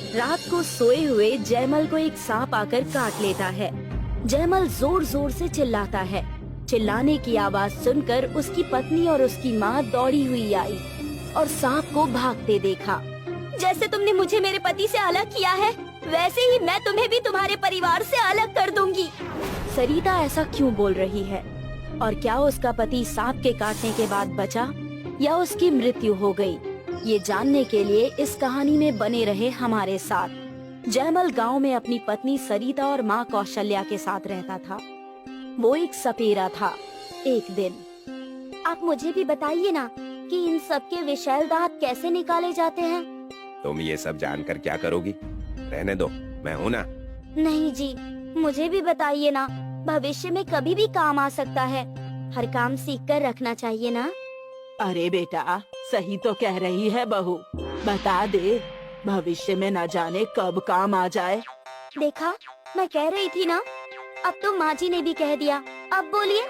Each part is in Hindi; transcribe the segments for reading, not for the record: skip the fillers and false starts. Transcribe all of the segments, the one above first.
रात को सोए हुए जयमल को एक सांप आकर काट लेता है। जयमल जोर जोर से चिल्लाता है। चिल्लाने की आवाज सुनकर उसकी पत्नी और उसकी माँ दौड़ी हुई आई और सांप को भागते देखा। जैसे तुमने मुझे मेरे पति से अलग किया है, वैसे ही मैं तुम्हें भी तुम्हारे परिवार से अलग कर दूंगी। सरिता ऐसा क्यों बोल रही है और क्या उसका पति सांप के काटने के बाद बचा या उसकी मृत्यु हो गई? ये जानने के लिए इस कहानी में बने रहे हमारे साथ। जयमल गांव में अपनी पत्नी सरिता और माँ कौशल्या के साथ रहता था। वो एक सपेरा था। एक दिन आप मुझे भी बताइए ना कि इन सब के विषैल दांत कैसे निकाले जाते हैं? तुम ये सब जानकर क्या करोगी? रहने दो, मैं हूँ ना। नहीं जी, मुझे भी बताइए ना, भविष्य में कभी भी काम आ सकता है। हर काम सीख कर रखना चाहिए ना। अरे बेटा, सही तो कह रही है बहू, बता दे, भविष्य में न जाने कब काम आ जाए। देखा, मैं कह रही थी ना। अब तो माँ जी ने भी कह दिया। अब बोलिए।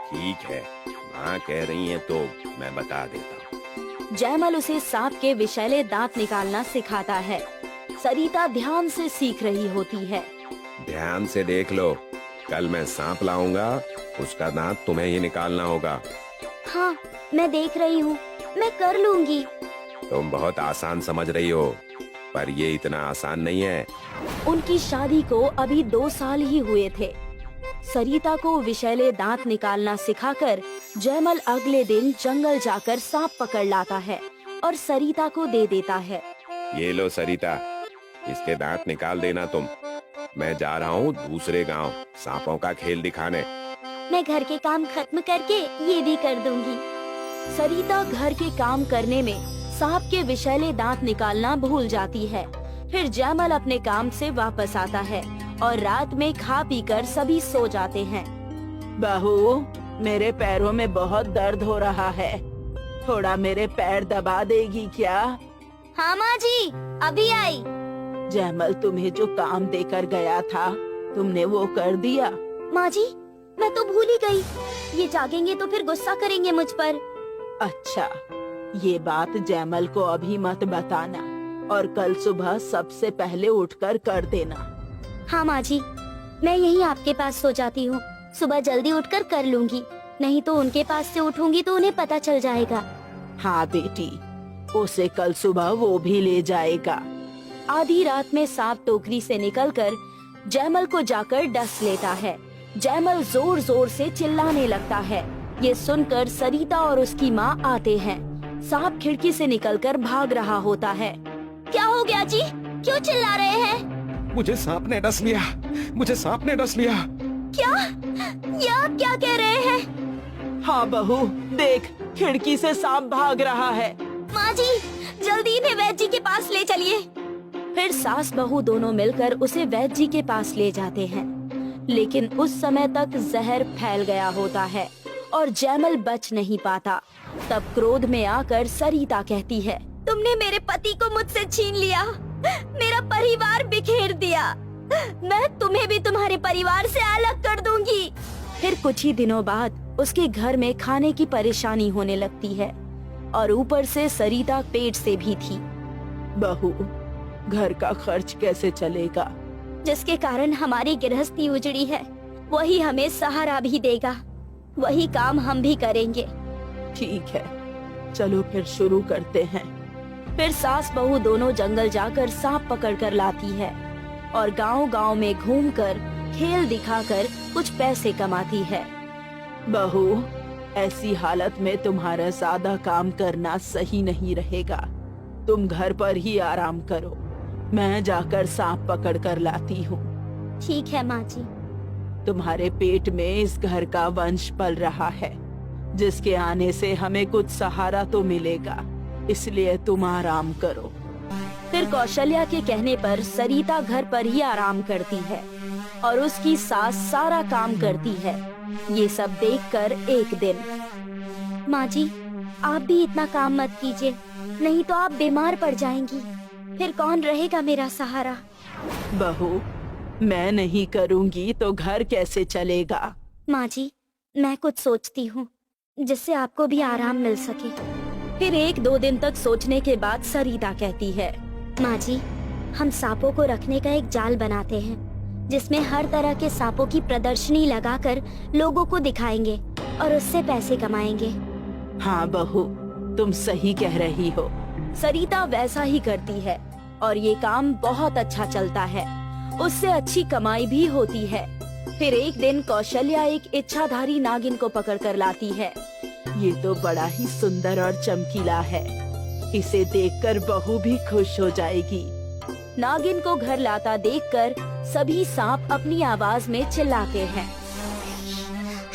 ठीक है, माँ कह रही है तो मैं बता देता हूँ। जयमल उसे सांप के विषैले दांत निकालना सिखाता है। सरिता ध्यान से सीख रही होती है। ध्यान से देख लो, कल मैं सांप लाऊंगा, उसका दांत तुम्हें ही निकालना होगा। हाँ, मैं देख रही हूँ, मैं कर लूंगी। तुम बहुत आसान समझ रही हो, पर ये इतना आसान नहीं है। उनकी शादी को अभी 2 साल ही हुए थे। सरिता को विषैले दांत निकालना सिखाकर जयमल अगले दिन जंगल जाकर सांप पकड़ लाता है और सरिता को दे देता है। ये लो सरिता, इसके दांत निकाल देना तुम। मैं जा रहा हूँ दूसरे गांव सांपों का खेल दिखाने। मैं घर के काम खत्म करके ये भी कर दूंगी। सरिता घर के काम करने में सांप के विषैले दांत निकालना भूल जाती है। फिर जयमल अपने काम से वापस आता है और रात में खा पी कर सभी सो जाते हैं। बहू, मेरे पैरों में बहुत दर्द हो रहा है, थोड़ा मेरे पैर दबा देगी क्या? हाँ माँ जी, अभी आई। जयमल तुम्हें जो काम देकर गया था, तुमने वो कर दिया? माँ जी, मैं तो भूल ही गई। ये जागेंगे तो फिर गुस्सा करेंगे मुझ पर। अच्छा, ये बात जयमल को अभी मत बताना और कल सुबह सबसे पहले उठकर कर देना। हाँ माँ जी, मैं यहीं आपके पास सो जाती हूँ। सुबह जल्दी उठकर कर लूंगी, नहीं तो उनके पास से उठूंगी तो उन्हें पता चल जाएगा। हाँ बेटी, उसे कल सुबह वो भी ले जाएगा। आधी रात में सांप टोकरी से निकलकर जयमल को जाकर डस लेता है। जयमल जोर जोर से चिल्लाने लगता है। ये सुनकर सरिता और उसकी माँ आते हैं। सांप खिड़की से निकलकर भाग रहा होता है। क्या हो गया जी, क्यों चिल्ला रहे हैं? मुझे सांप ने डस लिया, मुझे सांप ने डस लिया। क्या? ये आप क्या कह रहे हैं? हाँ बहू, देख, खिड़की से सांप भाग रहा है। माँ जी, जल्दी इन्हें वैद्य जी के पास ले चलिए। फिर सास बहू दोनों मिलकर उसे वैद्य जी के पास ले जाते हैं, लेकिन उस समय तक जहर फैल गया होता है और जयमल बच नहीं पाता। तब क्रोध में आकर सरिता कहती है, तुमने मेरे पति को मुझसे छीन लिया, मेरा परिवार बिखेर दिया। मैं तुम्हें भी तुम्हारे परिवार से अलग कर दूंगी। फिर कुछ ही दिनों बाद उसके घर में खाने की परेशानी होने लगती है और ऊपर से सरिता पेट से भी थी। बहू, घर का खर्च कैसे चलेगा? जिसके कारण हमारी गृहस्थी उजड़ी है, वही हमें सहारा भी देगा। वही काम हम भी करेंगे। ठीक है, चलो फिर शुरू करते हैं। फिर सास बहू दोनों जंगल जाकर सांप पकड़ कर लाती है और गांव-गांव में घूमकर खेल दिखाकर कुछ पैसे कमाती है। बहू, ऐसी हालत में तुम्हारा ज्यादा काम करना सही नहीं रहेगा। तुम घर पर ही आराम करो, मैं जाकर सांप पकड़ कर लाती हूँ। ठीक है माँ जी। तुम्हारे पेट में इस घर का वंश पल रहा है, जिसके आने से हमें कुछ सहारा तो मिलेगा, इसलिए तुम आराम करो। फिर कौशल्या के कहने पर सरिता घर पर ही आराम करती है और उसकी सास सारा काम करती है। ये सब देखकर एक दिन, माँ जी, आप भी इतना काम मत कीजिए, नहीं तो आप बीमार पड़ जाएंगी। फिर कौन रहेगा मेरा सहारा? बहू, मैं नहीं करूँगी तो घर कैसे चलेगा? माँ जी, मैं कुछ सोचती हूँ जिससे आपको भी आराम मिल सके। फिर 1-2 दिन तक सोचने के बाद सरिता कहती है, माँ जी, हम सांपों को रखने का एक जाल बनाते हैं जिसमें हर तरह के सांपों की प्रदर्शनी लगाकर लोगों को दिखाएंगे और उससे पैसे कमाएंगे। हाँ बहू, तुम सही कह रही हो। सरिता वैसा ही करती है और ये काम बहुत अच्छा चलता है। उससे अच्छी कमाई भी होती है। फिर एक दिन कौशल्या एक इच्छाधारी नागिन को पकड़ कर लाती है। ये तो बड़ा ही सुंदर और चमकीला है। इसे देखकर बहू भी खुश हो जाएगी। नागिन को घर लाता देखकर सभी सांप अपनी आवाज में चिल्लाते हैं,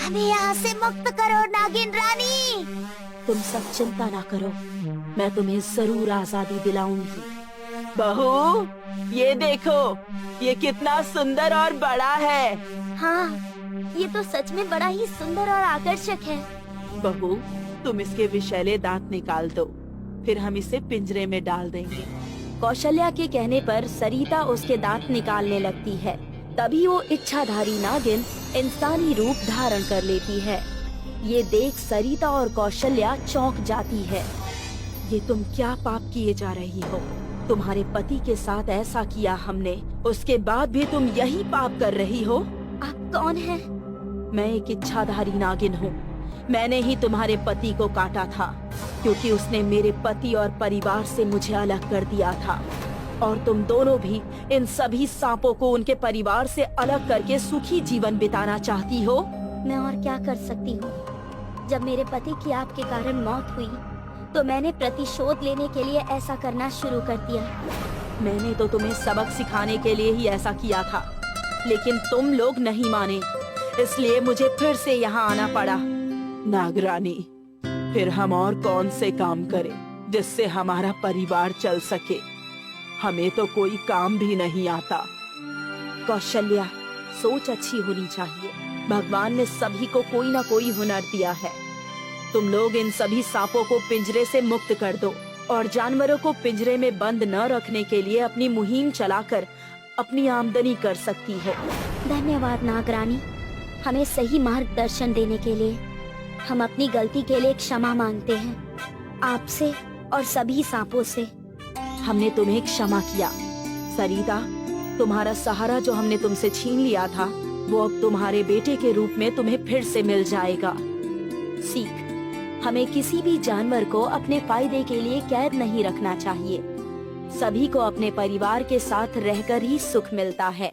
हमें यहाँ से मुक्त करो नागिन रानी। तुम सब चिंता ना करो, मैं तुम्हें जरूर आजादी दिलाऊंगी। बहू, ये देखो, ये कितना सुंदर और बड़ा है। हाँ, ये तो सच में बड़ा ही सुंदर और आकर्षक है। बहू, तुम इसके विषैले दांत निकाल दो, फिर हम इसे पिंजरे में डाल देंगे। कौशल्या के कहने पर सरिता उसके दांत निकालने लगती है। तभी वो इच्छाधारी नागिन इंसानी रूप धारण कर लेती है। ये देख सरिता और कौशल्या चौंक जाती है। ये तुम क्या पाप किए जा रही हो? तुम्हारे पति के साथ ऐसा किया हमने, उसके बाद भी तुम यही पाप कर रही हो? आप कौन हैं? मैं एक इच्छाधारी नागिन हूँ। मैंने ही तुम्हारे पति को काटा था क्योंकि उसने मेरे पति और परिवार से मुझे अलग कर दिया था। और तुम दोनों भी इन सभी सांपों को उनके परिवार से अलग करके सुखी जीवन बिताना चाहती हो। मैं और क्या कर सकती हूँ? जब मेरे पति की आपके कारण मौत हुई तो मैंने प्रतिशोध लेने के लिए ऐसा करना शुरू कर दिया। मैंने तो तुम्हें सबक सिखाने के लिए ही ऐसा किया था, लेकिन तुम लोग नहीं माने, इसलिए मुझे फिर से यहाँ आना पड़ा। नागरानी, फिर हम और कौन से काम करें जिससे हमारा परिवार चल सके? हमें तो कोई काम भी नहीं आता। कौशल्या, सोच अच्छी होनी चाहिए। भगवान ने सभी को कोई ना कोई हुनर दिया है। तुम लोग इन सभी सांपों को पिंजरे से मुक्त कर दो और जानवरों को पिंजरे में बंद न रखने के लिए अपनी मुहिम चलाकर अपनी आमदनी कर सकती हो। धन्यवाद नागरानी, हमें सही मार्गदर्शन देने के लिए। हम अपनी गलती के लिए क्षमा मांगते हैं आपसे और सभी सांपों से। हमने तुम्हें क्षमा किया। सरिता, तुम्हारा सहारा जो हमने तुमसे छीन लिया था वो अब तुम्हारे बेटे के रूप में तुम्हें फिर से मिल जाएगा। सीख, हमें किसी भी जानवर को अपने फायदे के लिए कैद नहीं रखना चाहिए। सभी को अपने परिवार के साथ रहकर ही सुख मिलता है।